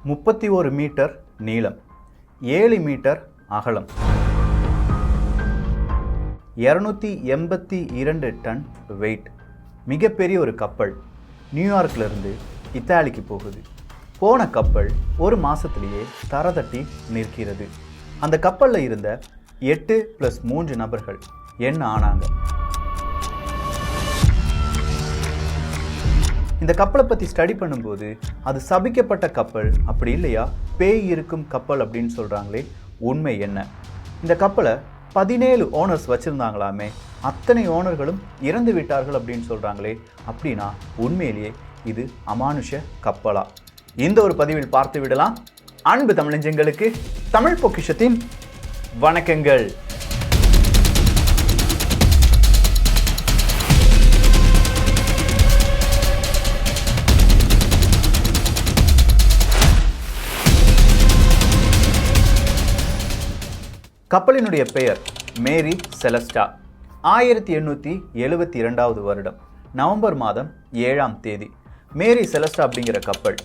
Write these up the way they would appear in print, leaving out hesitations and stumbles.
31 metre நீளம், 7 metre அகலம், 282 ton wait. மிகப்பெரிய ஒரு கப்பல் நியூயார்க்கிலிருந்து இத்தாலிக்கு போகுது. போன கப்பல் ஒரு மாதத்திலேயே தர தட்டி நிற்கிறது. அந்த கப்பலில் இருந்த 8+3 நபர்கள் என்ன ஆனாங்க? இந்த கப்பலை பற்றி ஸ்டடி பண்ணும்போது அது சபிக்கப்பட்ட கப்பல், அப்படி இல்லையா பேய் இருக்கும் கப்பல் அப்படின்னு சொல்கிறாங்களே, உண்மை என்ன? இந்த கப்பலை 17 ஓனர்ஸ் வச்சுருந்தாங்களாமே, அத்தனை ஓனர்களும் இறந்து விட்டார்கள் அப்படின்னு சொல்கிறாங்களே, அப்படின்னா உண்மையிலேயே இது அமானுஷ கப்பலா? இந்த ஒரு பதிவில் பார்த்து விடலாம். அன்பு தமிழஞ்சங்களுக்கு தமிழ் பொக்கிஷத்தின் வணக்கங்கள். கப்பலினுடைய பெயர் மேரி செலஸ்டா. 1872 வருடம் நவம்பர் மாதம் 7ஆம் தேதி மேரி செலஸ்டா அப்படிங்கிற கப்பல்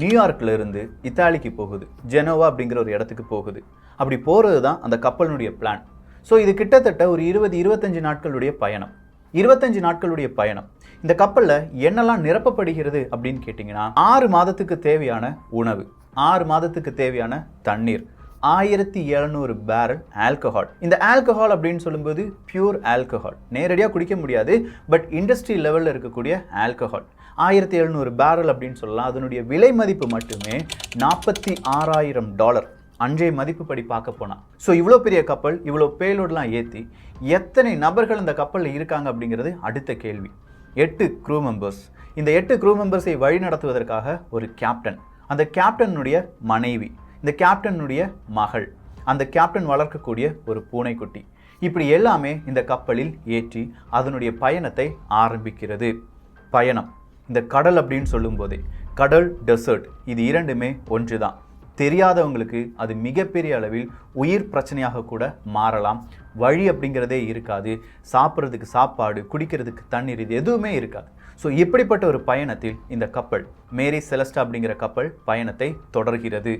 நியூயார்க்கில் இருந்து இத்தாலிக்கு போகுது. ஜெனோவா அப்படிங்கிற ஒரு இடத்துக்கு போகுது. அப்படி போகிறது தான் அந்த கப்பலினுடைய பிளான். ஸோ இது கிட்டத்தட்ட ஒரு 20-25 நாட்களுடைய பயணம். 25 நாட்களுடைய பயணம். இந்த கப்பலில் என்னெல்லாம் நிரப்பப்படுகிறது அப்படின்னு கேட்டிங்கன்னா, 6 மாதத்துக்கு தேவையான உணவு, 6 மாதத்துக்கு தேவையான தண்ணீர், 1700 பேரல் ஆல்கஹால். இந்த ஆல்கஹால் அப்படின்னு சொல்லும்போது பியூர் ஆல்கஹால், நேரடியாக குடிக்க முடியாது, பட் இண்டஸ்ட்ரி லெவலில் இருக்கக்கூடிய ஆல்கஹால். 1700 பேரல் அப்படின்னு சொல்லலாம். அதனுடைய விலை மதிப்பு மட்டுமே $46,000 அன்றைய மதிப்புப்படி பார்க்க போனால். ஸோ இவ்வளோ பெரிய கப்பல், இவ்வளோ பேலோடெலாம் ஏற்றி எத்தனை நபர்கள் அந்த கப்பலில் இருக்காங்க அப்படிங்கிறது அடுத்த கேள்வி. 8 க்ரூ மெம்பர்ஸ். இந்த 8 க்ரூ மெம்பர்ஸை வழி நடத்துவதற்காக ஒரு கேப்டன், அந்த கேப்டனுடைய மனைவி, இந்த கேப்டனுடைய மகள், அந்த கேப்டன் வளர்க்கக்கூடிய ஒரு பூனைக்குட்டி, இப்படி எல்லாமே இந்த கப்பலில் ஏற்றி அதனுடைய பயணத்தை ஆரம்பிக்கிறது. பயணம் இந்த கடல் அப்படின்னு சொல்லும்போதே கடல், டெசர்ட், இது இரண்டுமே ஒன்று தான். தெரியாதவங்களுக்கு அது மிகப்பெரிய அளவில் உயிர் பிரச்சனையாக கூட மாறலாம். வழி அப்படிங்கிறதே இருக்காது. சாப்பிட்றதுக்கு சாப்பாடு, குடிக்கிறதுக்கு தண்ணீர், இது எதுவுமே இருக்காது. ஸோ இப்படிப்பட்ட ஒரு பயணத்தில் இந்த கப்பல் மேரி செலஸ்டா அப்படிங்கிற கப்பல் பயணத்தை தொடர்கிறது.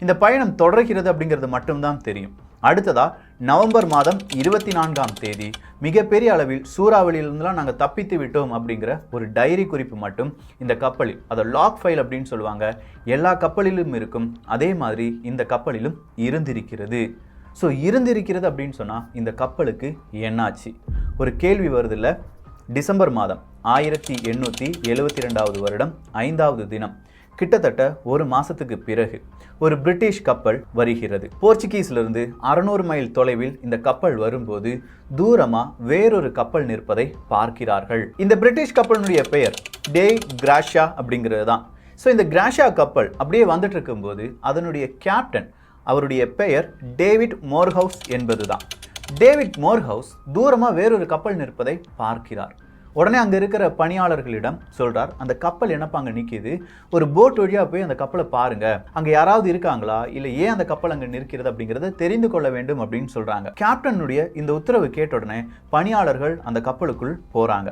இந்த பயணம் தொடர்கிறது அப்படிங்கிறது மட்டும்தான் தெரியும். அடுத்ததா நவம்பர் மாதம் 24ஆம் தேதி மிகப்பெரிய அளவில் சூறாவளியிலிருந்துலாம் நாங்கள் தப்பித்து விட்டோம் அப்படிங்கிற ஒரு டைரி குறிப்பு மட்டும் இந்த கப்பலில், அதை லாக் ஃபைல் அப்படின்னு சொல்லுவாங்க, எல்லா கப்பலிலும் இருக்கும். அதே மாதிரி இந்த கப்பலிலும் இருந்திருக்கிறது. ஸோ இருந்திருக்கிறது அப்படின்னு சொன்னால் இந்த கப்பலுக்கு என்னாச்சு? ஒரு கேள்வி வருதில்ல. டிசம்பர் மாதம் 1872 வருடம் 5ஆவது தினம், கிட்டத்தட்ட ஒரு மாசத்துக்கு பிறகு ஒரு பிரிட்டிஷ் கப்பல் வருகிறது. போர்ச்சுகீஸ்லிருந்து 600 மைல் தொலைவில் இந்த கப்பல் வரும்போது தூரமா வேறொரு கப்பல் நிற்பதை பார்க்கிறார்கள். இந்த பிரிட்டிஷ் கப்பலினுடைய பெயர் டே கிராஷா அப்படிங்கிறது தான். ஸோ இந்த கிராஷா கப்பல் அப்படியே வந்துட்டு இருக்கும்போது அதனுடைய கேப்டன், அவருடைய பெயர் டேவிட் மோர்ஹவுஸ் என்பது தான். டேவிட் மோர்ஹவுஸ் தூரமா வேறொரு கப்பல் நிற்பதை பார்க்கிறார். உடனே அங்கே இருக்கிற பணியாளர்களிடம் சொல்கிறார், அந்த கப்பல் என்னப்பா அங்கே நிற்கிது, ஒரு போட் வழியாக போய் அந்த கப்பலை பாருங்கள், அங்கே யாராவது இருக்காங்களா, இல்லை ஏன் அந்த கப்பல் அங்கே நிற்கிறது அப்படிங்கிறத தெரிந்து கொள்ள வேண்டும் அப்படின்னு சொல்கிறாங்க. கேப்டனுடைய இந்த உத்தரவு கேட்ட உடனே பணியாளர்கள் அந்த கப்பலுக்குள் போகிறாங்க.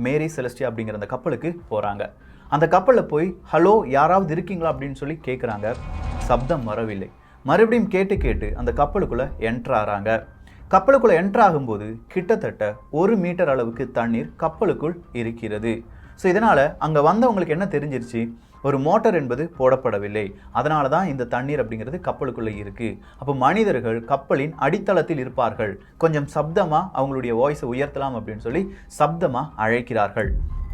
மேரி செலஸ்டியா அப்படிங்கிற அந்த கப்பலுக்கு போகிறாங்க. அந்த கப்பலில் போய் ஹலோ யாராவது இருக்கீங்களா அப்படின்னு சொல்லி கேட்குறாங்க. சப்தம் வரவில்லை. மறுபடியும் கேட்டு அந்த கப்பலுக்குள்ளே என்ட்ராகிறாங்க. கப்பலுக்குள்ளே என்ட்ராகும்போது கிட்டத்தட்ட 1 மீட்டர் அளவுக்கு தண்ணீர் கப்பலுக்குள் இருக்கிறது. ஸோ இதனால் அங்கே வந்தவங்களுக்கு என்ன தெரிஞ்சிருச்சு, ஒரு மோட்டார் என்பது போடப்படவில்லை, அதனால தான் இந்த தண்ணீர் அப்படிங்கிறது கப்பலுக்குள்ளே இருக்குது. அப்போ மனிதர்கள் கப்பலின் அடித்தளத்தில் இருப்பார்கள், கொஞ்சம் சப்தமாக அவங்களுடைய வாய்ஸை உயர்த்தலாம் அப்படின்னு சொல்லி சப்தமாக அழைக்கிறார்கள்.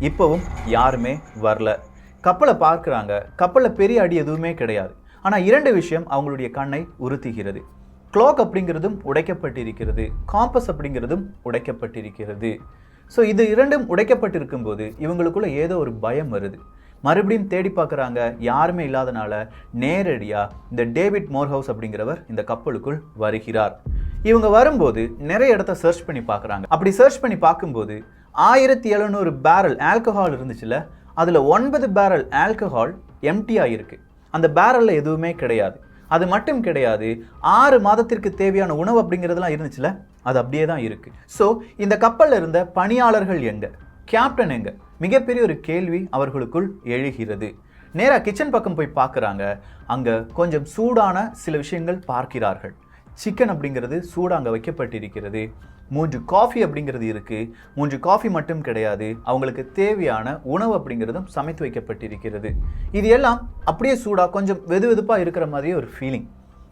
இப்போவும் யாருமே வரல. கப்பலை பார்க்குறாங்க. கப்பலில் பெரிய அடி எதுவுமே கிடையாது. ஆனால் 2 விஷயம் அவங்களுடைய கண்ணை உறுத்துகிறது. கிளாக் அப்படிங்கிறதும் உடைக்கப்பட்டிருக்கிறது, காம்பஸ் அப்படிங்கிறதும் உடைக்கப்பட்டிருக்கிறது. ஸோ இது 2ம் உடைக்கப்பட்டிருக்கும் போது இவங்களுக்குள்ள ஏதோ ஒரு பயம் வருது. மறுபடியும் தேடி பார்க்குறாங்க. யாருமே இல்லாதனால நேரடியாக இந்த டேவிட் மோர்ஹவுஸ் அப்படிங்கிறவர் இந்த கப்பலுக்குள் வருகிறார். இவங்க வரும்போது நிறைய இடத்த சர்ச் பண்ணி பார்க்குறாங்க. அப்படி சர்ச் பண்ணி பார்க்கும்போது 1700 பேரல் ஆல்கஹால் இருந்துச்சுல, அதில் 9 பேரல் ஆல்கஹால் எம்டியாக இருக்குது. அந்த பேரலில் எதுவுமே கிடையாது. அது மட்டும் கிடையாது, 6 மாதத்திற்கு தேவையான உணவு அப்படிங்கிறதுலாம் இருந்துச்சுல, அது அப்படியே தான் இருக்குது. ஸோ இந்த கப்பலில் இருந்த பணியாளர்கள் எங்க, கேப்டன் எங்க, மிகப்பெரிய ஒரு கேள்வி அவர்களுக்குள் எழுகிறது. நேரா கிச்சன் பக்கம் போய் பார்க்குறாங்க. அங்கே கொஞ்சம் சூடான சில விஷயங்கள் பார்க்கிறார்கள். சிக்கன் அப்படிங்கிறது சூடாக அங்கே வைக்கப்பட்டிருக்கிறது. 3 காஃபி அப்படிங்கிறது இருக்குது. 3 காஃபி மட்டும் கிடையாது, அவங்களுக்கு தேவையான உணவு அப்படிங்கிறதும் சமைத்து வைக்கப்பட்டிருக்கிறது. இது எல்லாம் அப்படியே சூடாக கொஞ்சம் வெது வெதுப்பாக இருக்கிற மாதிரியே ஒரு ஃபீலிங்.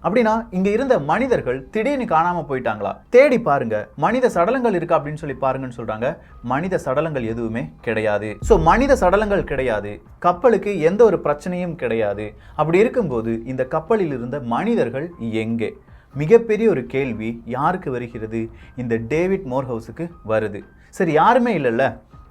அப்படின்னா இங்க இருந்த மனிதர்கள் திடீர்னு காணாம போயிட்டாங்களா? தேடி பாருங்க, மனித சடலங்கள் இருக்கா அப்படின்னு சொல்லி பாருங்கன்னு சொல்றாங்க. மனித சடலங்கள் எதுவுமே கிடையாது. ஸோ மனித சடலங்கள் கிடையாது, கப்பலுக்கு எந்த ஒரு பிரச்சனையும் கிடையாது. அப்படி இருக்கும்போது இந்த கப்பலில் இருந்த மனிதர்கள் எங்கே? மிகப்பெரிய ஒரு கேள்வி யாருக்கு வருகிறது? இந்த டேவிட் மோர்ஹவுஸுக்கு வருது. சரி, யாருமே இல்லைல்ல.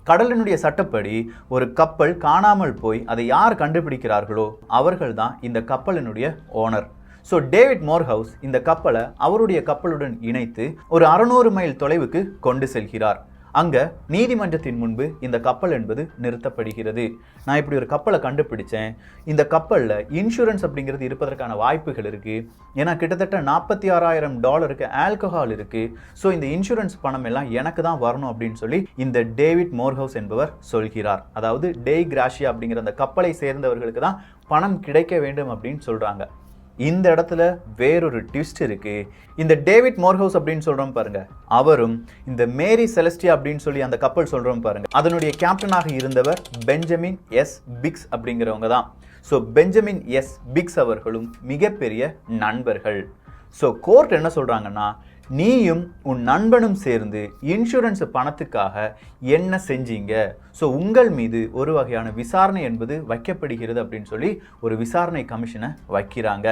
கடலினுடைய சட்டப்படி ஒரு கப்பல் காணாமல் போய் அதை யார் கண்டுபிடிக்கிறார்களோ அவர்கள் தான் இந்த கப்பலினுடைய ஓனர். ஸோ டேவிட் மோர்ஹவுஸ் இந்த கப்பலை அவருடைய கப்பலுடன் இணைத்து ஒரு 600 மைல் தொலைவுக்கு கொண்டு செல்கிறார். அங்கே நீதிமன்றத்தின் முன்பு இந்த கப்பல் என்பது நிறுத்தப்படுகிறது. நான் இப்படி ஒரு கப்பலை கண்டுபிடிச்சேன், இந்த கப்பலில் இன்சூரன்ஸ் அப்படிங்கிறது இருப்பதற்கான வாய்ப்புகள் இருக்குது. ஏன்னா கிட்டத்தட்ட $46,000 ஆல்கஹால் இருக்குது. ஸோ இந்த இன்சூரன்ஸ் பணம் எல்லாம் எனக்கு தான் வரணும் அப்படின்னு சொல்லி இந்த டேவிட் மோர்ஹவுஸ் என்பவர் சொல்கிறார். அதாவது டெய் கிராஷியா அப்படிங்கிற அந்த கப்பலை சேர்ந்தவர்களுக்கு தான் பணம் கிடைக்க வேண்டும் அப்படின்னு சொல்கிறாங்க. இந்த இடத்துல வேறொரு ட்விஸ்ட் இருக்கு. இந்த டேவிட் மோர்ஹவுஸ் அப்படின்னு சொல்றோம் பாருங்க, அவரும் இந்த மேரி செலஸ்டியா அப்படின்னு சொல்லி அந்த கப்பல் சொல்றோம் பாருங்க, அதனுடைய கேப்டனாக இருந்தவர் பெஞ்சமின் எஸ் பிக்ஸ் அப்படிங்கிறவங்க தான். ஸோ பெஞ்சமின் எஸ் பிக்ஸ் அவர்களும் மிகப்பெரிய நண்பர்கள். ஸோ கோர்ட் என்ன சொல்றாங்கன்னா, நீயும் உன் நண்பனும் சேர்ந்து இன்சூரன்ஸ் பணத்துக்காக என்ன செஞ்சீங்க? ஸோ உங்கள் மீது ஒரு வகையான விசாரணை என்பது வைக்கப்படுகிறது அப்படின்னு சொல்லி ஒரு விசாரணை கமிஷனை வைக்கிறாங்க.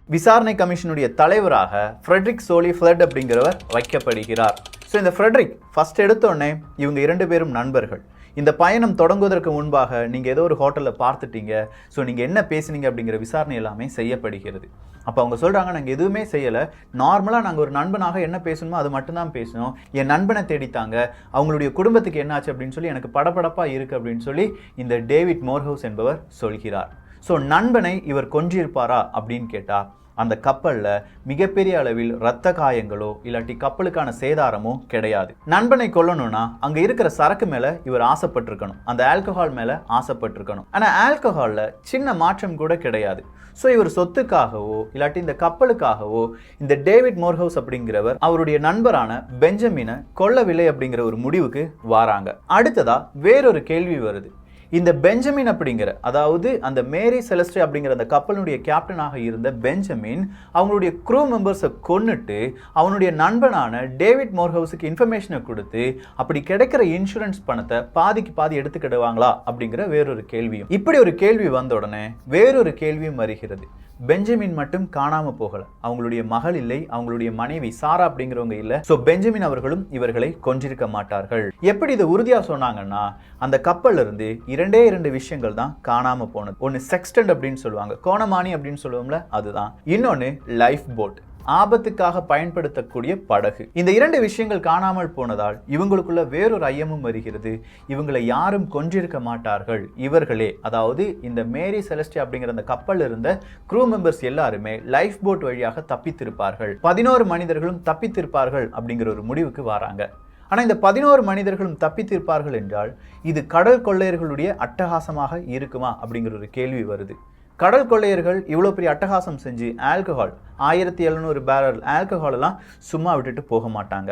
விசாரணை கமிஷனுடைய தலைவராக ஃப்ரெட்ரிக் சோலி ஃப்ளட் அப்படிங்கிறவர் வைக்கப்படுகிறார். ஸோ இந்த ஃப்ரெட்ரிக் ஃபர்ஸ்ட் எடுத்தோடனே இவங்க 2 பேரும் நண்பர்கள். இந்த பயணம் தொடங்குவதற்கு முன்பாக நீங்கள் ஏதோ ஒரு ஹோட்டலில் பார்த்துட்டீங்க, ஸோ நீங்கள் என்ன பேசுனீங்க அப்படிங்கிற விசாரணை எல்லாமே செய்யப்படுகிறது. அப்போ அவங்க சொல்கிறாங்க, நாங்கள் எதுவுமே செய்யலை, நார்மலாக நாங்கள் ஒரு நண்பனாக என்ன பேசணுமோ அது மட்டும்தான் பேசணும். என் நண்பனை தேடித்தாங்க, அவங்களுடைய குடும்பத்துக்கு என்னாச்சு அப்படின்னு சொல்லி எனக்கு படபடப்பாக இருக்குது அப்படின்னு சொல்லி இந்த டேவிட் மோர்ஹவுஸ் என்பவர் சொல்கிறார். ஸோ நண்பனை இவர் கொன்றிருப்பாரா அப்படின்னு கேட்டால் அந்த கப்பலில் மிகப்பெரிய அளவில் இரத்த காயங்களோ இல்லாட்டி கப்பலுக்கான சேதாரமோ கிடையாது. நண்பனை கொல்லணும்னா அங்கே இருக்கிற சரக்கு மேலே இவர் ஆசைப்பட்டிருக்கணும், அந்த ஆல்கஹால் மேலே ஆசைப்பட்டிருக்கணும். ஆனால் ஆல்கஹாலில் சின்ன மாற்றம் கூட கிடையாது. ஸோ இவர் சொத்துக்காகவோ இல்லாட்டி இந்த கப்பலுக்காகவோ இந்த டேவிட் மோர்ஹவுஸ் அப்படிங்கிறவர் அவருடைய நண்பரான பெஞ்சமினை கொல்லவில்லை அப்படிங்கிற ஒரு முடிவுக்கு வராங்க. அடுத்ததா வேறொரு கேள்வி வருது. இந்த பெஞ்சமின் அப்படிங்கிற, அதாவது அந்த மேரி செலஸ்டே அப்படிங்கிற அந்த கப்பலுடைய கேப்டனாக இருந்த பெஞ்சமின் அவங்களுடைய க்ரூ மெம்பர்ஸை கொன்னுட்டு அவனுடைய நண்பனான டேவிட் மோர்ஹவுஸுக்கு இன்ஃபர்மேஷனை கொடுத்து அப்படி கிடைக்கிற இன்சூரன்ஸ் பணத்தை பாதிக்கு பாதி எடுத்துக்கிடுவாங்களா அப்படிங்கிற வேறொரு கேள்வியும். இப்படி ஒரு கேள்வி வந்த உடனே வேறொரு கேள்வியும் வருகிறது. பெஞ்சமின் மட்டும் காணாம போகல, அவங்களுடைய மகள் இல்லை, அவங்களுடைய மனைவி சாரா அப்படிங்கிறவங்க இல்லை. ஸோ பெஞ்சமின் அவர்களும் இவர்களை கொன்றிருக்க மாட்டார்கள். எப்படி இதை உறுதியா சொன்னாங்கன்னா, அந்த கப்பல்ல இருந்து 2 விஷயங்கள் தான் காணாம போனது. ஒன்னு செக்ஸ்டன்ட் அப்படின்னு சொல்லுவாங்க, கோணமானி அப்படின்னு சொல்லுவோம்ல, அதுதான். இன்னொன்னு லைஃப் போட், ஆபத்துக்காக பயன்படுத்தக்கூடிய படகு. இந்த 2 விஷயங்கள் காணாமல் போனதால் இவங்களுக்குள்ள வேறொரு ஐயமும் வருகிறது. இவங்களை யாரும் கொன்றிருக்க மாட்டார்கள், இவர்களே, அதாவது இந்த மேரி செலஸ்டே அப்படிங்கிற அந்த கப்பல் இருந்த க்ரூ மெம்பர்ஸ் எல்லாருமே லைஃப் போட் வழியாக தப்பித்திருப்பார்கள், 11 மனிதர்களும் தப்பித்திருப்பார்கள் அப்படிங்கிற ஒரு முடிவுக்கு வராங்க. ஆனால் இந்த 11 மனிதர்களும் தப்பித்திருப்பார்கள் என்றால் இது கடல் கொள்ளையர்களுடைய அட்டகாசமாக இருக்குமா அப்படிங்கிற ஒரு கேள்வி வருது. கடல் கொள்ளையர்கள் இவ்வளோ பெரிய அட்டகாசம் செஞ்சு ஆல்கஹால் 1700 பேரல் ஆல்கஹால் எல்லாம் சும்மா விட்டுட்டு போக மாட்டாங்க.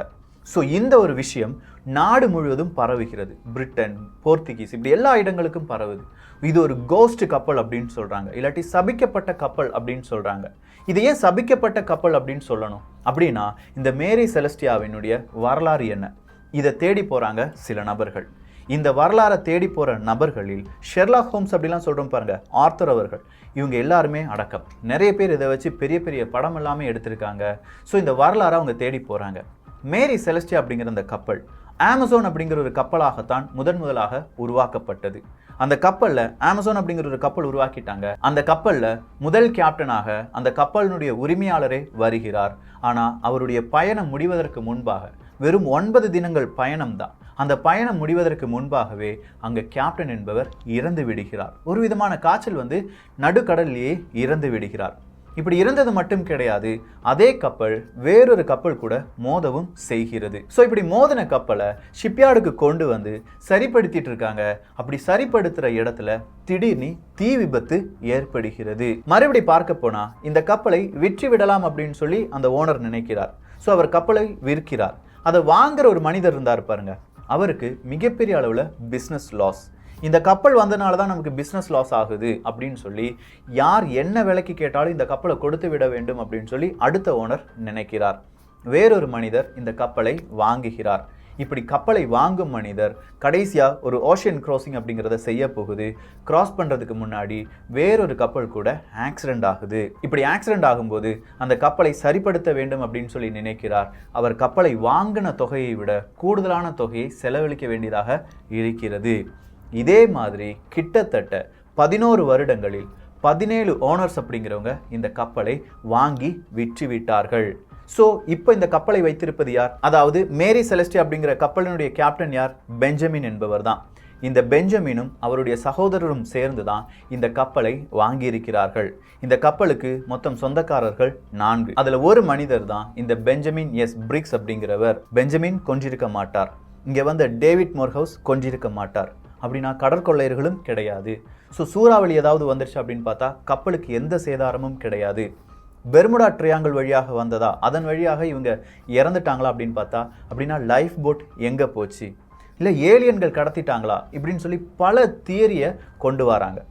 ஸோ இந்த ஒரு விஷயம் நாடு முழுவதும் பரவுகிறது. பிரிட்டன், போர்த்துகீஸ், இப்படி எல்லா இடங்களுக்கும் பரவுது. இது ஒரு கோஸ்ட் கப்பல் அப்படின்னு சொல்றாங்க, இல்லாட்டி சபிக்கப்பட்ட கப்பல் அப்படின்னு சொல்றாங்க. இது ஏன் சபிக்கப்பட்ட கப்பல் அப்படின்னு சொல்லணும் அப்படின்னா, இந்த மேரி செலஸ்டியாவினுடைய வரலாறு என்ன, இதை தேடி போறாங்க சில நபர்கள். இந்த வரலாறை தேடி போகிற நபர்களில் ஷெர்லாக் ஹோம்ஸ் அப்படிலாம் சொல்கிறோம் பாருங்க, ஆர்த்தர் அவர்கள், இவங்க எல்லாருமே அடக்கம். நிறைய பேர் இதை வச்சு பெரிய பெரிய படம் எல்லாமே எடுத்திருக்காங்க. ஸோ இந்த வரலாறை அவங்க தேடி போகிறாங்க. மேரி செலஸ்டியா அப்படிங்கிற அந்த கப்பல் ஆமசோன் அப்படிங்கிற ஒரு கப்பலாகத்தான் முதலாக உருவாக்கப்பட்டது. அந்த கப்பலில் ஆமசோன் அப்படிங்கிற ஒரு கப்பல் உருவாக்கிட்டாங்க. அந்த கப்பலில் முதல் கேப்டனாக அந்த கப்பலினுடைய உரிமையாளரே வருகிறார். ஆனால் அவருடைய பயணம் முடிவதற்கு முன்பாக, வெறும் 9 தினங்கள் பயணம் தான், அந்த பயணம் முடிவதற்கு முன்பாகவே அங்கே கேப்டன் என்பவர் இறந்து விடுகிறார். ஒரு விதமான காய்ச்சல் வந்து நடுக்கடலிலேயே இறந்து விடுகிறார். இப்படி இருந்தது மட்டும் கிடையாது, அதே கப்பல் வேறொரு கப்பல் கூட மோதவும் செய்கிறது. ஸோ இப்படி மோதின கப்பலை ஷிப்யார்டுக்கு கொண்டு வந்து சரிப்படுத்திட்டு இருக்காங்க. அப்படி சரிப்படுத்துற இடத்துல திடீர்னு தீ விபத்து ஏற்படுகிறது. மறுபடி பார்க்க போனா இந்த கப்பலை விற்று விடலாம் அப்படின்னு சொல்லி அந்த ஓனர் நினைக்கிறார். ஸோ அவர் கப்பலை விற்கிறார். அதை வாங்குற ஒரு மனிதர் இருந்தார் பாருங்க, அவருக்கு மிகப்பெரிய அளவில் பிஸ்னஸ் லாஸ். இந்த கப்பல் வந்தனால தான் நமக்கு பிஸ்னஸ் லாஸ் ஆகுது அப்படின்னு சொல்லி யார் என்ன விலைக்கு கேட்டாலும் இந்த கப்பலை கொடுத்து விட வேண்டும் அப்படின்னு சொல்லி அடுத்த ஓனர் நினைக்கிறார். வேறொரு மனிதர் இந்த கப்பலை வாங்குகிறார். இப்படி கப்பலை வாங்கும் மனிதர் கடைசியா ஒரு ஓஷன் கிராசிங் அப்படிங்கிறத செய்ய போகுது. கிராஸ் பண்றதுக்கு முன்னாடி வேறொரு கப்பல் கூட ஆக்சிடென்ட் ஆகுது. இப்படி ஆக்சிடென்ட் ஆகும்போது அந்த கப்பலை சரிப்படுத்த வேண்டும் அப்படின்னு சொல்லி நினைக்கிறார். அவர் கப்பலை வாங்கின தொகையை விட கூடுதலான தொகையை செலவழிக்க வேண்டியதாக இருக்கிறது. இதே மாதிரி கிட்டத்தட்ட 11 வருடங்களில் 17 ஓனர்ஸ் அப்படிங்கிறவங்க இந்த கப்பலை வாங்கி விற்று விட்டார்கள். ஸோ இப்போ இந்த கப்பலை வைத்திருப்பது யார்? அதாவது மேரி செலஸ்டி அப்படிங்கிற கப்பலினுடைய கேப்டன் யார்? பெஞ்சமின் என்பவர் தான். இந்த பெஞ்சமினும் அவருடைய சகோதரரும் சேர்ந்து தான் இந்த கப்பலை வாங்கியிருக்கிறார்கள். இந்த கப்பலுக்கு மொத்தம் சொந்தக்காரர்கள் 4. அதில் ஒரு மனிதர் தான் இந்த பெஞ்சமின் பிரிக்ஸ் அப்படிங்கிறவர். பெஞ்சமின் கொஞ்சிருக்க மாட்டார். இங்கே வந்த டேவிட் மோர்ஹவுஸ் கொஞ்சிருக்க மாட்டார். அப்படின்னா கடற்கொள்ளையர்களும் கிடையாது. ஸோ சூறாவளி ஏதாவது வந்துருச்சு அப்படின்னு பார்த்தா கப்பலுக்கு எந்த சேதாரமும் கிடையாது. பெர்முடா ட்ரையாங்கிள் வழியாக வந்ததா, அதன் வழியாக இவங்க இறந்துட்டாங்களா அப்படின்னு பார்த்தா அப்படின்னா லைஃப் போட் எங்கே போச்சு, இல்லை ஏலியன்கள் கடத்திட்டாங்களா இப்படின்னு சொல்லி பல தியரியை கொண்டு வராங்க.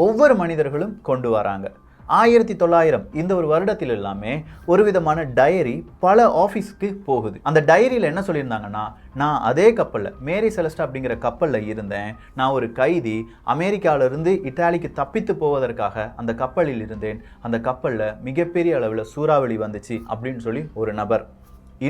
ஒவ்வொரு மனிதர்களும் கொண்டு வராங்க. 1900 இந்த ஒரு வருடத்தில் எல்லாமே ஒரு விதமான டைரி பல ஆஃபீஸ்க்கு போகுது. அந்த டைரியில் என்ன சொல்லியிருந்தாங்கன்னா, நான் அதே கப்பலில் மேரி செலஸ்ட் அப்படிங்கிற கப்பலில் இருந்தேன். நான் ஒரு கைதி, அமெரிக்காவிலிருந்து இத்தாலிக்கு தப்பித்து போவதற்காக அந்த கப்பலில் இருந்தேன். அந்த கப்பலில் மிகப்பெரிய அளவில் சூறாவளி வந்துச்சு அப்படின்னு சொல்லி ஒரு நபர்.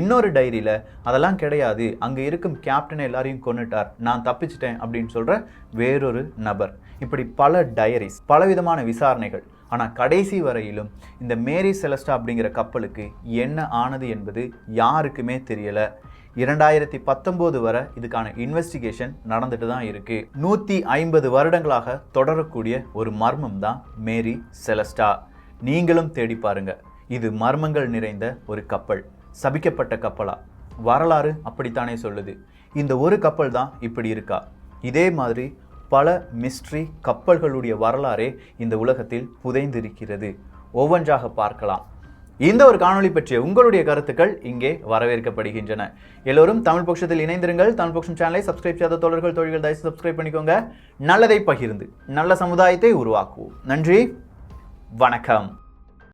இன்னொரு டைரியில் அதெல்லாம் கிடையாது, அங்கே இருக்கும் கேப்டனை எல்லாரையும் கொன்னுட்டார், நான் தப்பிச்சிட்டேன் அப்படின்னு சொல்கிற வேறொரு நபர். இப்படி பல டைரிஸ், பலவிதமான விசாரணைகள். ஆனால் கடைசி வரையிலும் இந்த மேரி செலஸ்டா அப்படிங்கிற கப்பலுக்கு என்ன ஆனது என்பது யாருக்குமே தெரியலை. 2019 வரை இதுக்கான இன்வெஸ்டிகேஷன் நடந்துட்டு தான் இருக்கு. 150 வருடங்களாக தொடரக்கூடிய ஒரு மர்மம் தான் மேரி செலஸ்டா. நீங்களும் தேடி பாருங்க. இது மர்மங்கள் நிறைந்த ஒரு கப்பல். சபிக்கப்பட்ட கப்பலா? வரலாறு அப்படித்தானே சொல்லுது. இந்த ஒரு கப்பல் தான் இப்படி இருக்கா? இதே மாதிரி பல மிஸ்ட்ரி கப்பல்களுடைய வரலாறே இந்த உலகத்தில் புதைந்திருக்கிறது. ஒவ்வொன்றாக பார்க்கலாம். இந்த ஒரு காணொளி பற்றிய உங்களுடைய கருத்துக்கள் இங்கே வரவேற்கப்படுகின்றன. எல்லோரும் தமிழ் பக்ஷத்தில் இணைந்திருங்கள். தமிழ் பக்ஷம் சேனலை சப்ஸ்கிரைப் செய்யாத தோழர்கள் தோழிகள் தயவுசெய்து சப்ஸ்கிரைப் பண்ணிக்கோங்க. நல்லதை பகிர்ந்து நல்ல சமுதாயத்தை உருவாக்குவோம். நன்றி, வணக்கம்.